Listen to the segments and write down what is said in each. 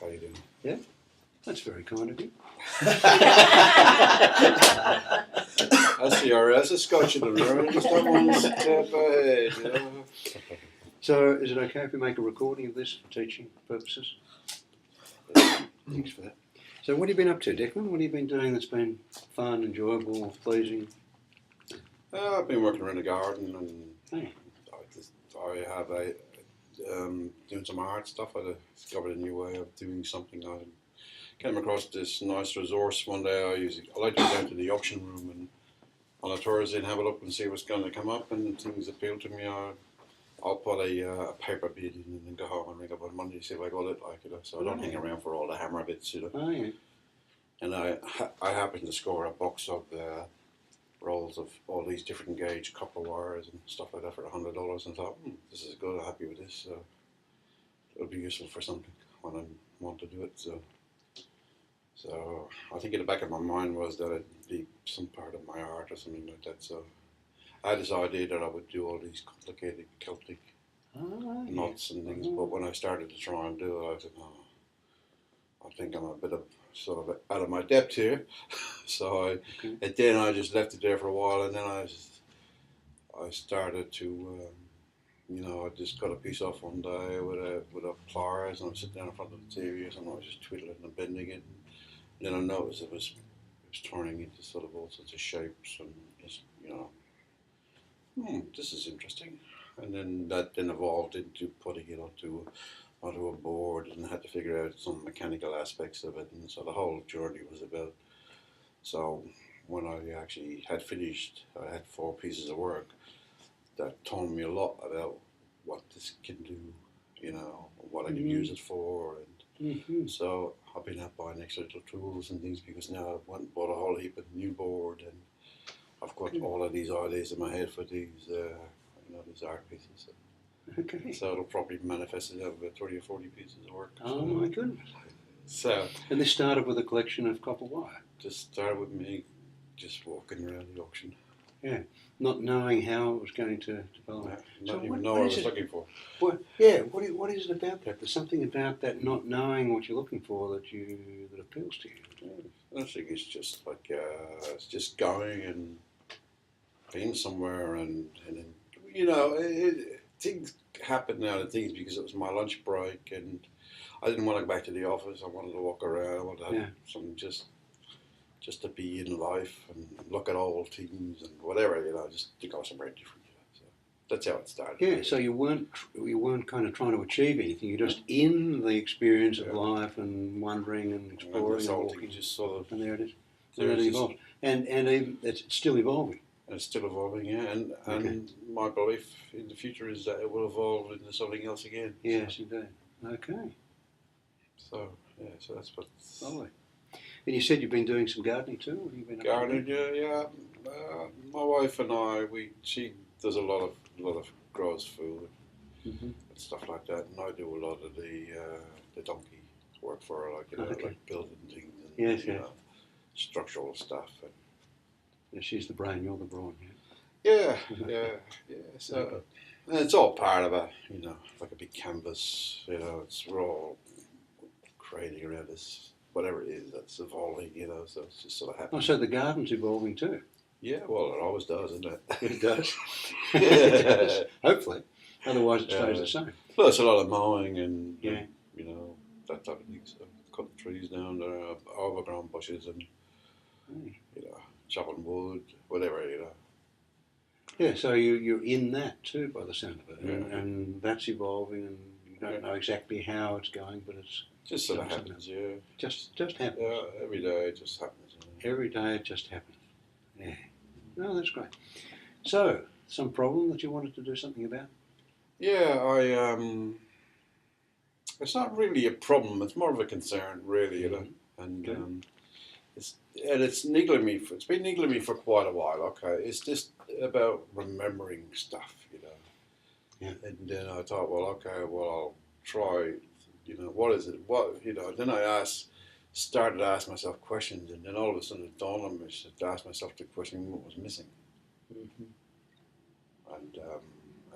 How you doing? Yeah, that's very kind of you. That's a Scotch in the room. Just don't want to step ahead, you know. So, is it okay if we make a recording of this for teaching purposes? Thanks for that. So, what have you been up to, Declan? What have you been doing that's been fun, enjoyable, pleasing? I've been working around the garden, and Hey. I have doing some art stuff. I discovered a new way of doing something. I came across this nice resource one day. I like to go down to the auction room and on a Thursday and have a look and see what's going to come up, and things appeal to me. I'll put a paper bid in and then go home and ring up on Monday to see if I got it, like, you know. So I don't hang around for all the hammer bits, you know. Oh, yeah. And I happened to score a box of rolls of all these different gauge copper wires and stuff like that for $100, and thought, this is good. I'm happy with this. So it'll be useful for something when I want to do it. So I think in the back of my mind was that it'd be some part of my art or something like that. So I had this idea that I would do all these complicated Celtic knots and things, but when I started to try and do it, I said, I think I'm a bit of sort of out of my depth here. So then I just left it there for a while, and then I started to, I just got a piece off one day with a pliers, and I was sitting down in front of the TV, and I was just twiddling and bending it. And then I noticed it was turning into sort of all sorts of shapes, and just, this is interesting. And then that then evolved into putting it onto a board, and I had to figure out some mechanical aspects of it, and so the whole journey was about. So when I actually had finished, I had 4 pieces of work that taught me a lot about what this can do, what I can use it for, and so I've been out buying extra little tools and things, because now I've went and bought a whole heap of new board, and I've got all of these ideas in my head for these art pieces. Okay. So it'll probably manifest it out of about 30 or 40 pieces of work. Oh, my goodness. So, and this started with a collection of copper wire? Just started with me just walking around the auction. Yeah, not knowing how it was going to develop. Not even know what I was looking for. What is it about that? There's something about that not knowing what you're looking for that appeals to you. I think it's just like it's just going and being somewhere, and things happen now and things, because it was my lunch break and I didn't want to go back to the office. I wanted to walk around. I wanted to have some just to be in life and look at old things and whatever, just to go somewhere different. So that's how it started. Yeah, so you weren't kind of trying to achieve anything. You're just in the experience of life and wondering and exploring and walking. Just sort of, and there it is. And it evolved. And it's still evolving. It's still evolving, yeah. And my belief in the future is that it will evolve into something else again. Yes, indeed. Okay. So that's what's... Lovely. And you said you've been doing some gardening too? What have you been gardening, yeah. My wife and I, she does a lot of grows food and stuff like that, and I do a lot of the donkey work for her, like building things and structural stuff. And she's the brain, you're the brawn. Yeah. So and it's all part of like a big canvas. We're all creating around this. Whatever it is that's evolving, so it's just sort of happening. Oh, so the garden's evolving too? Yeah, well, it always does, doesn't it? It does. It does. Hopefully. Otherwise it stays the same. Well, it's a lot of mowing and, that type of thing. So cut the trees down, overgrown bushes and, chopping wood, whatever, Yeah, so you're in that too, by the sound of it. And that's evolving, and you don't know exactly how it's going, but it's... Just sort of happens, yeah. Just happens. Every day it just happens. Every day it just happens. Yeah. No, that's great. So, some problem that you wanted to do something about? Yeah, it's not really a problem. It's more of a concern, really, And it's niggling me. It's been niggling me for quite a while. Okay, it's just about remembering stuff, Yeah. And then I thought, I'll try. What is it? Then I started to ask myself questions, and then all of a sudden it dawned on me to ask myself the question, what was missing? And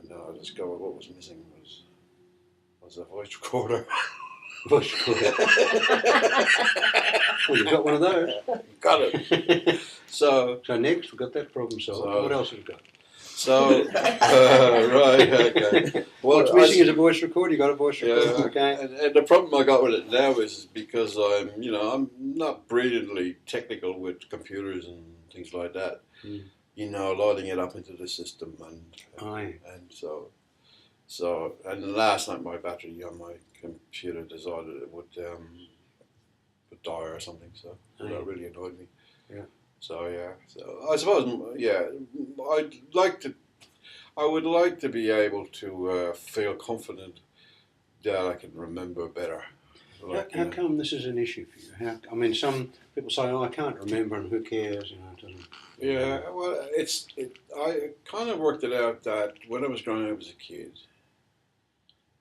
then I discovered what was missing was a voice recorder. Voice recorder. Well, you've got one of those. Got it. So next, we've got that problem solved. What else have we got? So, right, okay. Well, What's missing is a voice recorder. You got a voice recorder, yeah, okay? And the problem I got with it now is because I'm not brilliantly technical with computers and things like that. Mm. Loading it up into the system and so last night my battery on my computer decided it would die or something. So that really annoyed me. Yeah. So I suppose I would like to be able to feel confident that I can remember better. How come this is an issue for you? Some people say, "Oh, I can't remember," and who cares? It doesn't. Yeah, well, I kind of worked it out that when I was growing up as a kid,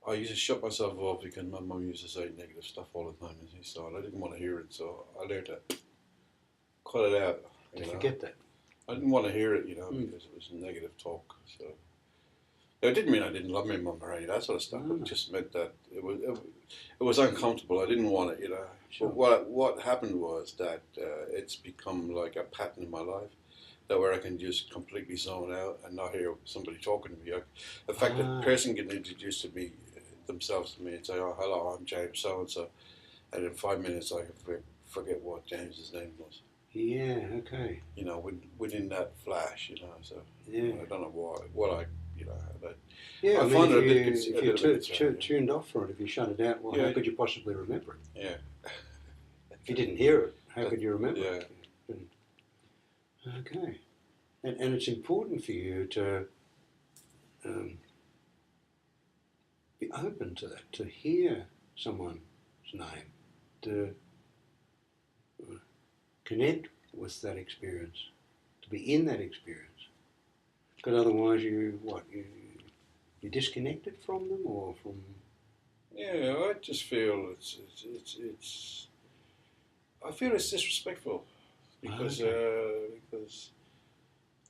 I used to shut myself off because my mum used to say negative stuff all the time, so I didn't want to hear it. So I learned to cut it out. Forget that. I didn't want to hear it, because it was negative talk. So it didn't mean I didn't love my mum or any of that sort of stuff. It just meant that it was uncomfortable. I didn't want it, Sure. But what happened was that it's become like a pattern in my life, that where I can just completely zone out and not hear somebody talking to me. The fact that a person can introduce themselves to me and say, "Oh, hello, I'm James so and so," and in 5 minutes I forget what James's name was. Yeah. Okay. Within that flash, So yeah. I don't know what I. Yeah, I find it a bit if you tuned off for it, if you shut it out, how could you possibly remember it? Yeah. If you didn't hear it, how could you remember it? Okay. And it's important for you to be open to that, to hear someone's name, to connect with that experience, to be in that experience. Because otherwise you disconnected from them or from... Yeah, I just feel I feel it's disrespectful because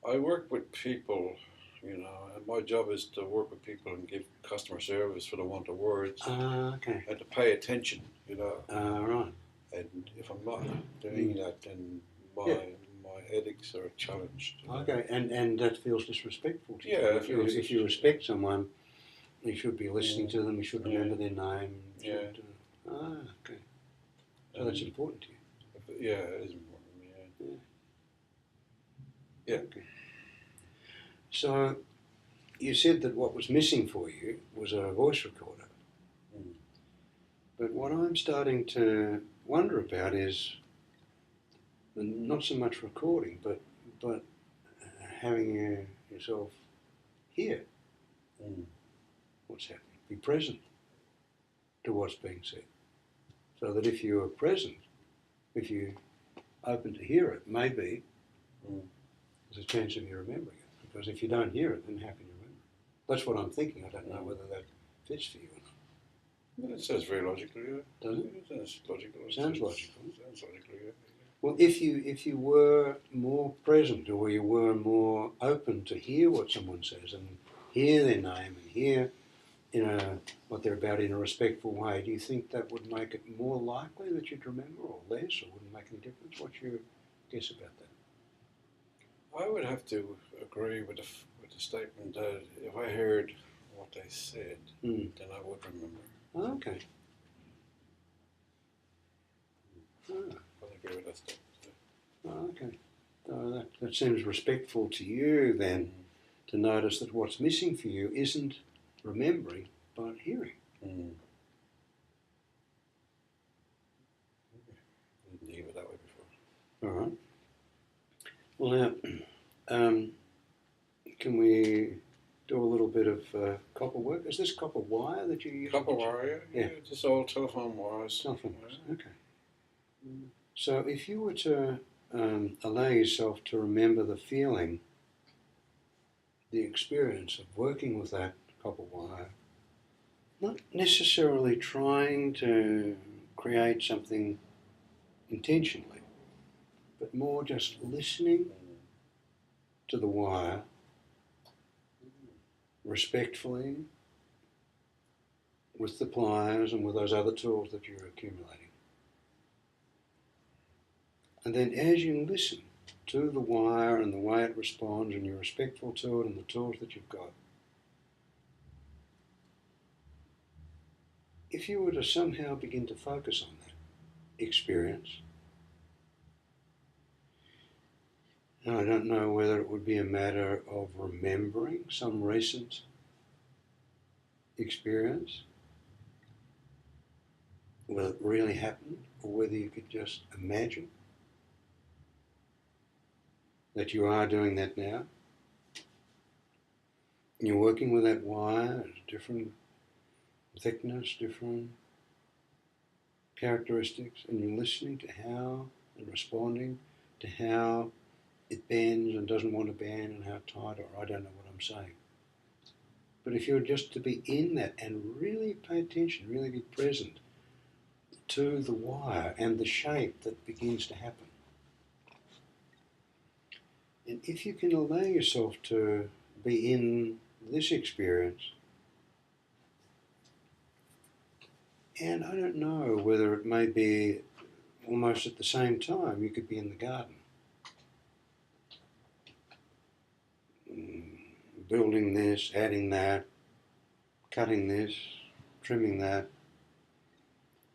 I work with people, and my job is to work with people and give customer service for the want of words. Okay. And to pay attention, Right. And if I'm not doing that, then my ethics are challenged. Okay, and that feels disrespectful to you. Yeah, if you respect someone, you should be listening to them, you should remember their name. Okay. So that's important to you. Yeah, it is important to me, yeah. Okay. So you said that what was missing for you was a voice recorder. Mm. But what I'm starting to wonder about is not so much recording, but having yourself hear what's happening. Be present to what's being said. So that if you are present, if you're open to hear it, maybe there's a chance of you remembering it. Because if you don't hear it, then how can you remember it? That's what I'm thinking. I don't know whether that fits for you or not. Well, it sounds very logical, yeah. Does it? It sounds logical. Sounds logical. Sounds logical, yeah. Well, if you were more present, or you were more open to hear what someone says and hear their name and hear, what they're about in a respectful way, do you think that would make it more likely that you'd remember, or less, or wouldn't make any difference? What's your guess about that? I would have to agree with the statement that if I heard what they said, then I would remember. Oh, okay. I agree with that statement. Oh, okay. So that seems respectful to you then, to notice that what's missing for you isn't remembering, but hearing. Mm. I didn't think of it that way before. All right. Well, now, can we do a little bit of copper work? Is this copper wire that you use? Copper wire, yeah. Just old telephone wires. Telephone wires, okay. So if you were to allow yourself to remember the feeling, the experience of working with that copper wire, not necessarily trying to create something intentionally, but more just listening to the wire respectfully, with the pliers and with those other tools that you're accumulating. And then as you listen to the wire and the way it responds and you're respectful to it and the tools that you've got, if you were to somehow begin to focus on that experience, and I don't know whether it would be a matter of remembering some recent experience, whether it really happened, or whether you could just imagine that you are doing that now. And you're working with that wire, different thickness, different characteristics, and you're listening to how and responding to how it bends and doesn't want to bend and how tight, or I don't know what I'm saying. But if you're just to be in that and really pay attention, really be present to the wire and the shape that begins to happen. And if you can allow yourself to be in this experience, and I don't know whether it may be almost at the same time, you could be in the garden, building this, adding that, cutting this, trimming that.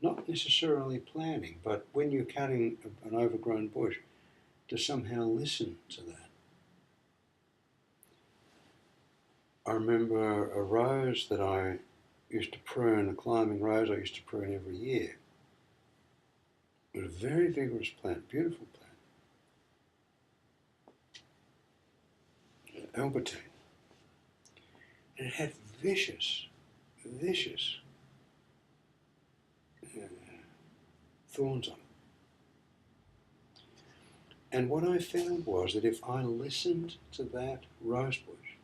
Not necessarily planning, but when you're cutting an overgrown bush, to somehow listen to that. I remember a rose that I used to prune, a climbing rose I used to prune every year. It was a very vigorous plant, beautiful plant, Albertine. And it had vicious thorns on it. And what I found was that if I listened to that rose bush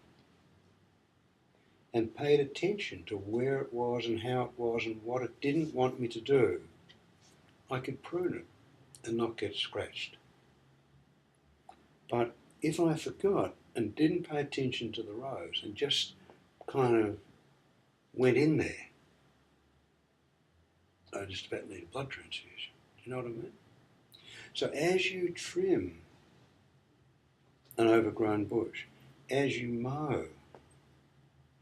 and paid attention to where it was and how it was and what it didn't want me to do, I could prune it and not get scratched. But if I forgot and didn't pay attention to the rose and just kind of went in there, I just about need a blood transfusion. Do you know what I mean? So as you trim an overgrown bush, as you mow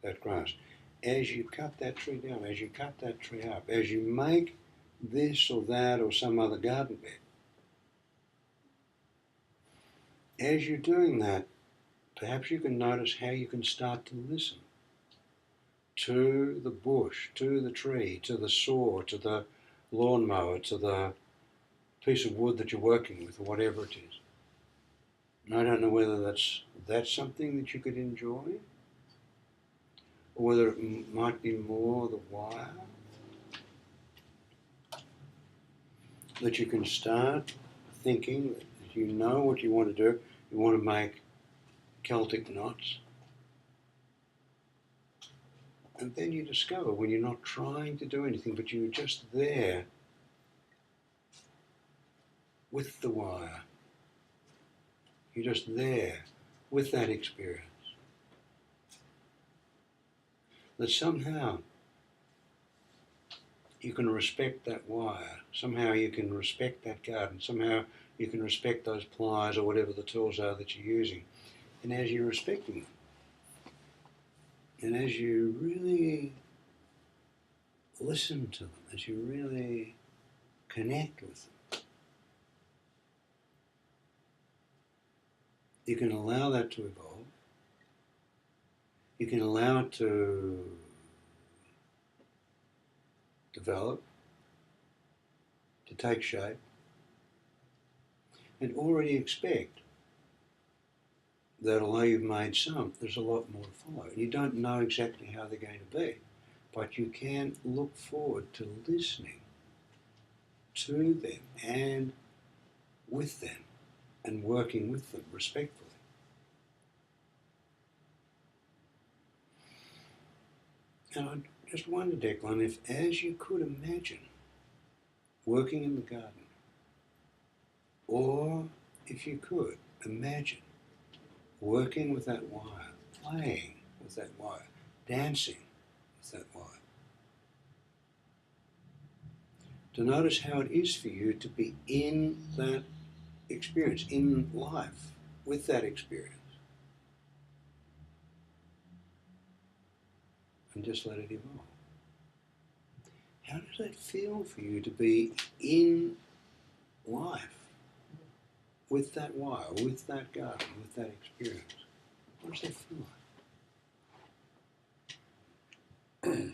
that grass, as you cut that tree down, as you cut that tree up, as you make this or that or some other garden bed, as you're doing that, perhaps you can notice how you can start to listen to the bush, to the tree, to the saw, to the lawnmower, to the piece of wood that you're working with, or whatever it is. And I don't know whether that's something that you could enjoy, or whether it might be more the wire that you can start thinking that you know what you want to do. You want to make Celtic knots. And then you discover when you're not trying to do anything, but you're just there with the wire. You're just there with that experience. That somehow you can respect that wire. Somehow you can respect that garden. Somehow you can respect those pliers or whatever the tools are that you're using. And as you're respecting them, and as you really listen to them, as you really connect with them, you can allow that to evolve. You can allow it to develop, to take shape, and already expect that although you've made some, there's a lot more to follow. You don't know exactly how they're going to be, but you can look forward to listening to them and with them and working with them respectfully. And I just wonder, Declan, if as you could imagine working in the garden, or if you could imagine working with that wire, playing with that wire, dancing with that wire, to notice how it is for you to be in that experience, in life, with that experience. And just let it evolve. How does that feel for you to be in life with that wire, with that garden, with that experience? What does that feel like?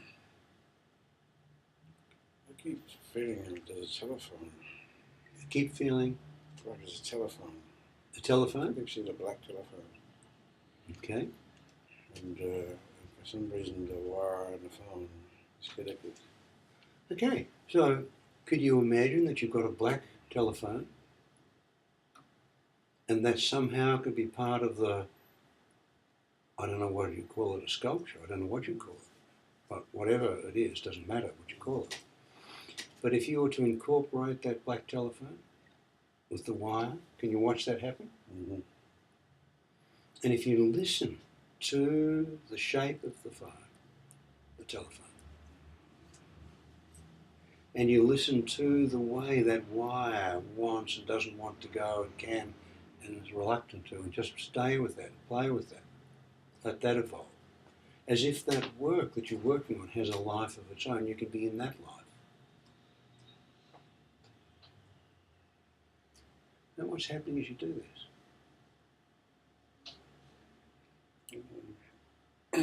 I keep feeling there's a telephone. You keep feeling? Like there's a telephone. The telephone? I keep seeing a black telephone. Okay. And for some reason the wire and the phone is connected. Okay. So could you imagine that you've got a black telephone and that somehow could be part of the, I don't know what you call it, a sculpture, I don't know what you call it, but whatever it is, doesn't matter what you call it. But if you were to incorporate that black telephone with the wire, can you watch that happen? Mm-hmm. And if you listen to the shape of the phone, the telephone, and you listen to the way that wire wants and doesn't want to go and can and is reluctant to, and just stay with that, play with that, let that evolve. As if that work that you're working on has a life of its own, you can be in that life. And what's happening as you do this? I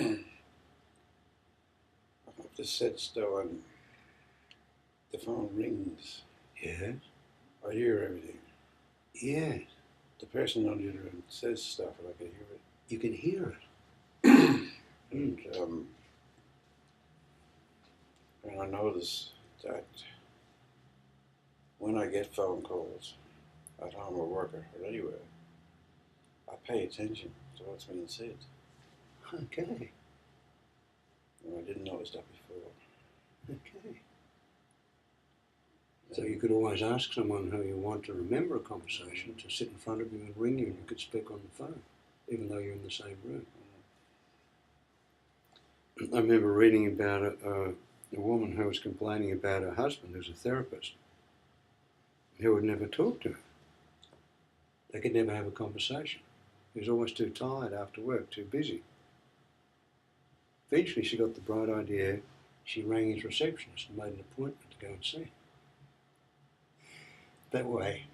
have to sit still and the phone rings. Yes. I hear everything. Yes. The person on the other end says stuff and I can hear it. You can hear it. And I notice that when I get phone calls at home or work or anywhere, I pay attention to what's being said. Okay. And I didn't notice that before. Okay. So you could always ask someone who you want to remember a conversation to sit in front of you and ring you, and you could speak on the phone, even though you're in the same room. I remember reading about a woman who was complaining about her husband, who's a therapist, who would never talk to her. They could never have a conversation. He was always too tired after work, too busy. Eventually she got the bright idea. She rang his receptionist and made an appointment to go and see him. That way,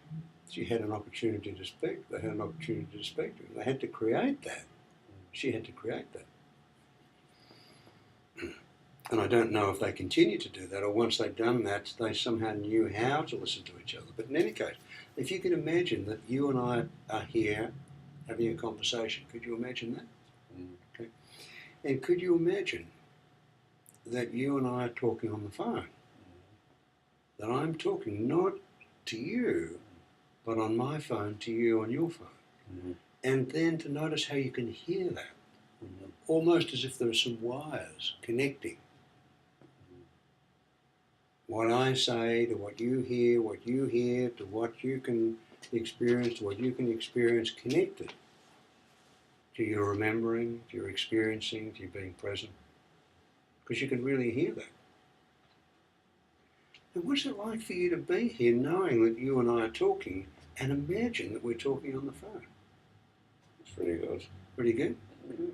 she had an opportunity to speak. They had an opportunity to speak to him. They had to create that. She had to create that. And I don't know if they continue to do that, or once they've done that, they somehow knew how to listen to each other. But in any case, if you can imagine that you and I are here having a conversation, could you imagine that? Okay. And could you imagine that you and I are talking on the phone? That I'm talking not to you, but on my phone to you on your phone. Mm-hmm. And then to notice how you can hear that, almost as if there are some wires connecting what I say to what you hear to what you can experience, to what you can experience, connected to your remembering, to your experiencing, to your being present. Because you can really hear that. And what's it like for you to be here knowing that you and I are talking and imagine that we're talking on the phone? It's pretty good. Pretty good? Mm-hmm.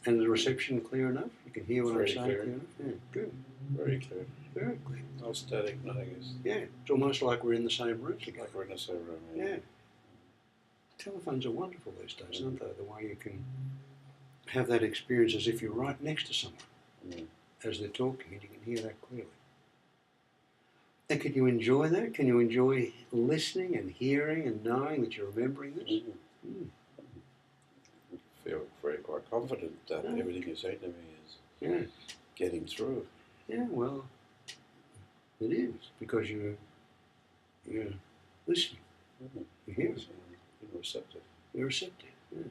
And the reception clear enough? You can hear what I'm saying clear. clear enough? Yeah, good. Very clear. Very clear. No static, nothing is. Yeah, it's almost like we're in the same room together. Like we're in the same room. Yeah. Telephones are wonderful these days, aren't they? The way you can have that experience as if you're right next to someone as they're talking, and you can hear that clearly. And can you enjoy that? Can you enjoy listening and hearing and knowing that you're remembering this? Mm-hmm. I feel very quite confident that everything you're saying to me is getting through. Yeah, well, it is, because you're listening. Mm-hmm. You hear it. You're receptive. You're receptive, yeah.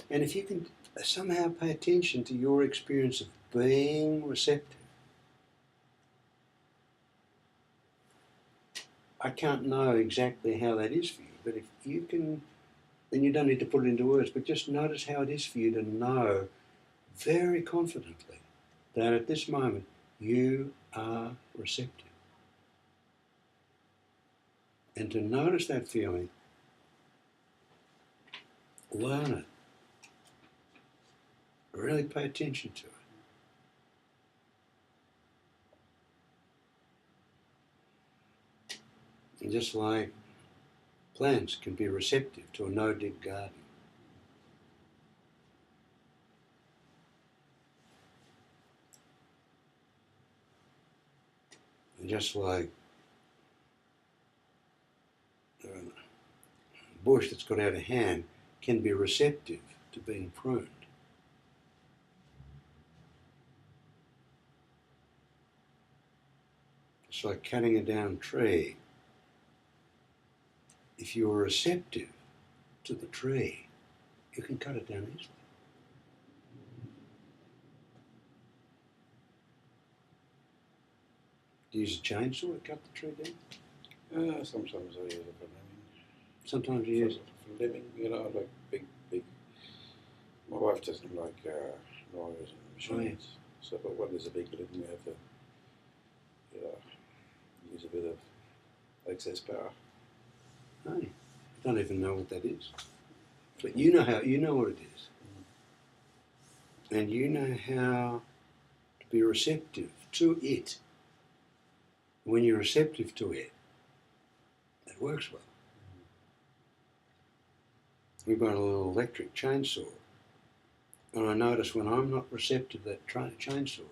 And if you can somehow pay attention to your experience of being receptive, I can't know exactly how that is for you, but if you can, then you don't need to put it into words, but just notice how it is for you to know very confidently that at this moment You are receptive. And to notice that feeling, learn it. Really pay attention to it. And just like plants can be receptive to a no-dig garden, and just like a bush that's got out of hand can be receptive to being pruned. It's like cutting a down tree. If you're receptive to the tree, you can cut it down easily. Do you use a chainsaw to cut the tree down? Sometimes I use it for limbing. Sometimes you use it for limbing, like big. My wife doesn't like lawyers and machines. So, but when there's a big limb, we have to, use a bit of excess power. Oh, I don't even know what that is. But you know what it is. And you know how to be receptive to it. When you're receptive to it, it works well. We've got a little electric chainsaw. And I notice when I'm not receptive to that chainsaw,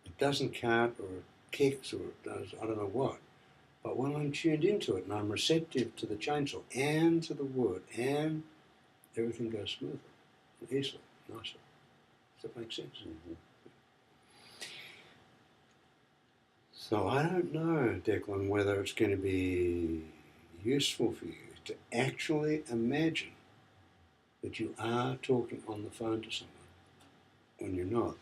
it doesn't cut or it kicks or it does, I don't know what. But when I'm tuned into it and I'm receptive to the chainsaw and to the wood, and everything goes smoother, easily, nicer. Does that make sense? Mm-hmm. So I don't know, Declan, whether it's going to be useful for you to actually imagine that you are talking on the phone to someone when you're not.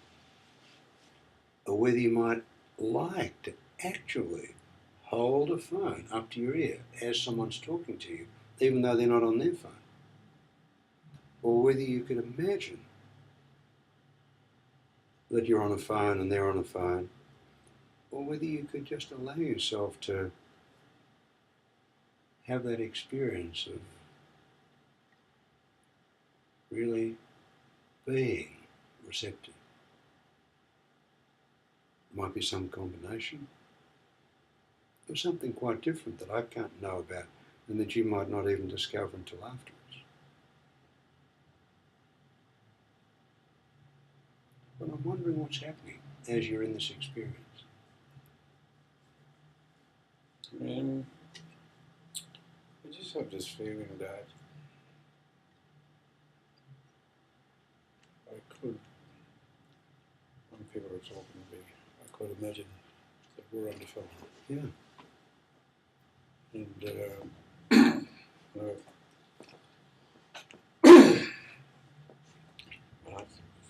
Or whether you might like to actually hold a phone up to your ear as someone's talking to you, even though they're not on their phone. Or whether you could imagine that you're on a phone and they're on a phone, or whether you could just allow yourself to have that experience of really being receptive. It might be some combination of something quite different that I can't know about and that you might not even discover until afterwards. But I'm wondering what's happening as you're in this experience. I just have this feeling that I could, when people are talking to me, I could imagine that we're on the phone. Yeah. And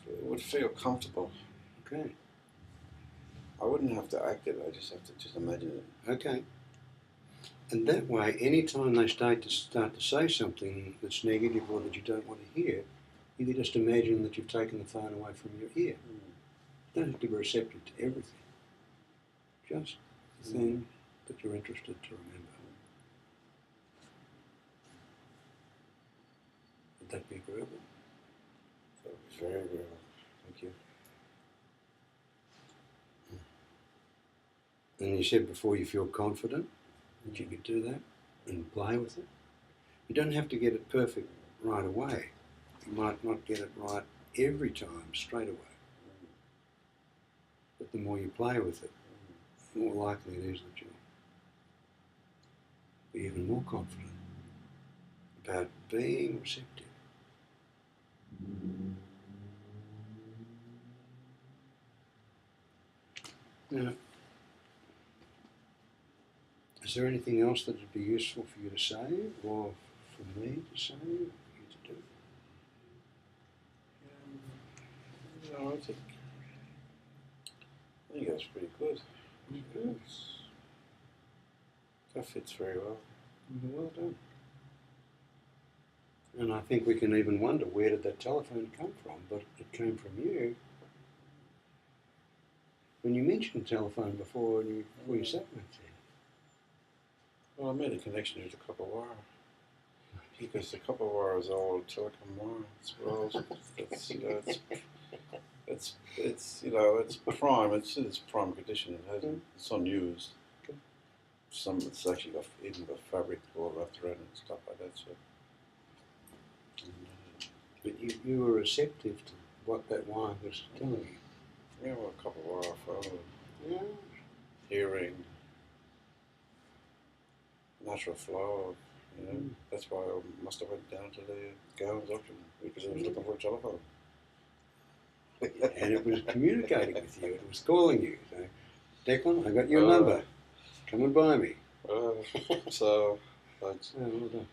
it would feel comfortable. Okay. I wouldn't have to act it, I just have to just imagine it. Okay. And that way, anytime they start to say something that's negative or that you don't want to hear, you can just imagine that you've taken the phone away from your ear. You don't have to be receptive to everything. Just the thing that you're interested to remember. Would that be agreeable? That was very agreeable. Thank you. And you said before you feel confident that you could do that and play with it. You don't have to get it perfect right away. You might not get it right every time straight away. But the more you play with it, the more likely it is that you'll be even more confident about being receptive. Now, is there anything else that would be useful for you to say, or for me to say, or for you to do? No, I think that's pretty good. Good. That fits very well. Well done. And I think we can even wonder, where did that telephone come from? But it came from you. When you mentioned telephone before you sat with it. Well, I made a connection to the copper wire. Because the copper wire is all telecom wire. It's prime. It's prime condition. It's unused. It's actually got even got fabric all wrapped around it and stuff like that. So, But you were receptive to what that wire was telling you. yeah, well, copper wire, phone, Yeah. hearing, natural flow. That's why I must have went down to the Gowans auction because I was looking for a telephone. And it was communicating with you. It was calling you. So, Declan, I got your number. Come and buy me. So, Oh, well done.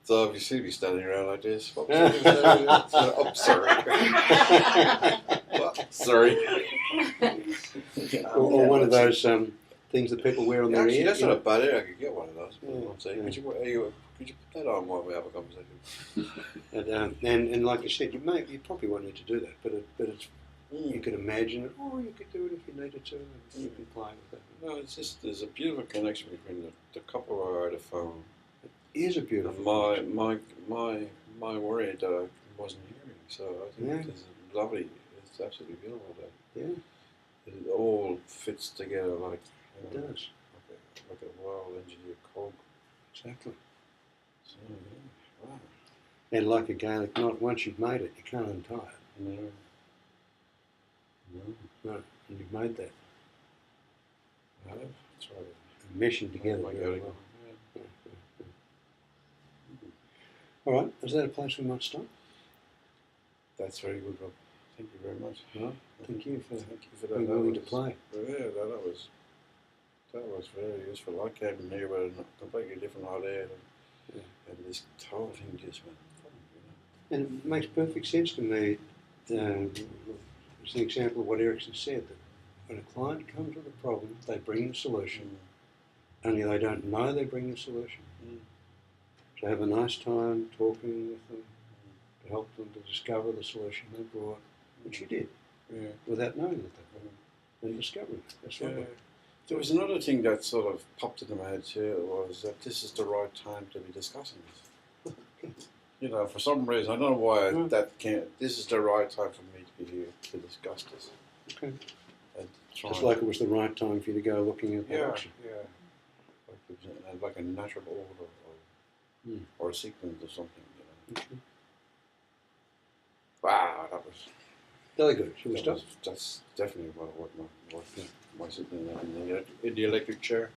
so if you see me standing around like this, oh, sorry. Sorry. Or one of those things that people wear on their Actually, ear. that's not a bad idea. I could get one of those. Yeah. Could you put that on while we have a conversation? And like I said, you probably won't need to do that, but it's you could imagine it, or you could do it if you needed to, and you can play with it. No, it's just there's a beautiful connection between the copper wire and the phone. It is a beautiful. And my worry that I wasn't hearing, so I think it's lovely. It's absolutely beautiful. Yeah, it all fits together like it does. Like a well-engineered cog. Exactly. So yeah, wow. And like a Gaelic knot, once you've made it, you can't untie it. No, and you've made that. I have. That's right. Meshing together Oh, very well. Yeah. All right, is that a place we might stop? That's very good, Rob. Thank you very much. Well, thank you for that. being willing to play. Yeah, that was very useful. I came in here with a completely different idea, and this whole thing just went. And it makes perfect sense to me. It's an example of what Erickson said, that when a client comes with a problem, they bring the solution, only they don't know they bring the solution. To have a nice time talking with them, to help them to discover the solution they brought, which you did, without knowing that they brought it, and discovering it. That's right. There was another thing that sort of popped into my head too, was that this is the right time to be discussing this. For some reason, I don't know why this is the right time for me to be here to discuss this. Okay. And just like it was the right time for you to go looking at the auction. Yeah. Like a natural order or a sequence or something. Okay. Wow, that was very good. Shall we stop? That's definitely what my sitting in the electric chair.